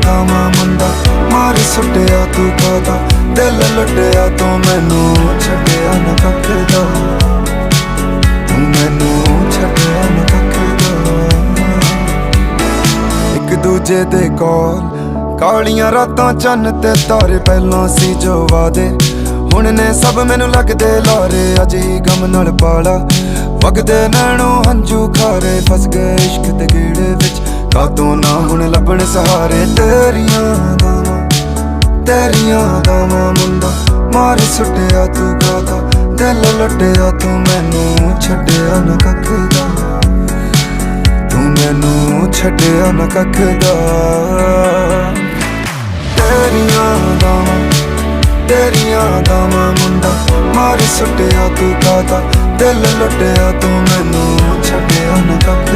ਦਾਵਾਂ ਮੁੰਡਾ ਮਾਰ ਸੁੱਟਿਆ ਤੂੰ ਕਾਦਾ ਦਿਲ ਲੁੱਟਿਆ ਤੂੰ ਮੈਨੂੰ ਛੱਡਿਆ ਨਾ ਕੱਖ ਦਾ ਤੂੰ ਮੈਨੂੰ ਛੱਡਿਆ ਨਾ ਕੱਖ ਦਾ ਇੱਕ ਦੂਜੇ ਦੇ ਕੋਲ ਕਾਲੀਆਂ ਰਾਤਾਂ ਚੰਨ ਤੇ ਤਾਰੇ ਪਹਿਲਾਂ ਸੀ ਜੋ ਵਾਦੇ ਹੁਣ ਨੇ ਸਭ ਮੈਨੂੰ ਲੱਗਦੇ ਲਾਰੇ ਅੱਜ ਹੀ ਗਮ ਨਾਲ ਪਾਲਾ ਵਗਦੇ ਨੈਣੋਂ ਹੰਝੂ ਖਾਰੇ ਫਸ ਗਏ ਇਸ਼ਕ ਦੇ ਗੇੜੇ ਵਿੱਚ ਕਾਤੋਂ ਨਾ ਹੁਣ ਲੱਭਣ ਸਹਾਰੇ ਤੇਰੀਆਂ ਦਾਵਾਂ ਮੁੰਡਾ ਮਾਰ ਸੁੱਟਿਆ ਤੂੰ ਕਾਦਾ ਦਿਲ ਲੁੱਟਿਆ ਤੂੰ ਮੈਨੂੰ ਛੱਡਿਆ ਨਾ ਕੱਖ ਦਾ ਤੂੰ ਮੈਨੂੰ ਛੱਡਿਆ ਨਾ ਕੱਖ ਦਾ ਤੇਰੀਆਂ ਦਾਵਾਂ ਮੁੰਡਾ ਮਾਰ ਸੁੱਟਿਆ ਤੂੰ ਕਾਦਾ ਦਿਲ ਲੁੱਟਿਆ ਤੂੰ ਮੈਨੂੰ ਛੱਡਿਆ ਨਾ ਕੱਖ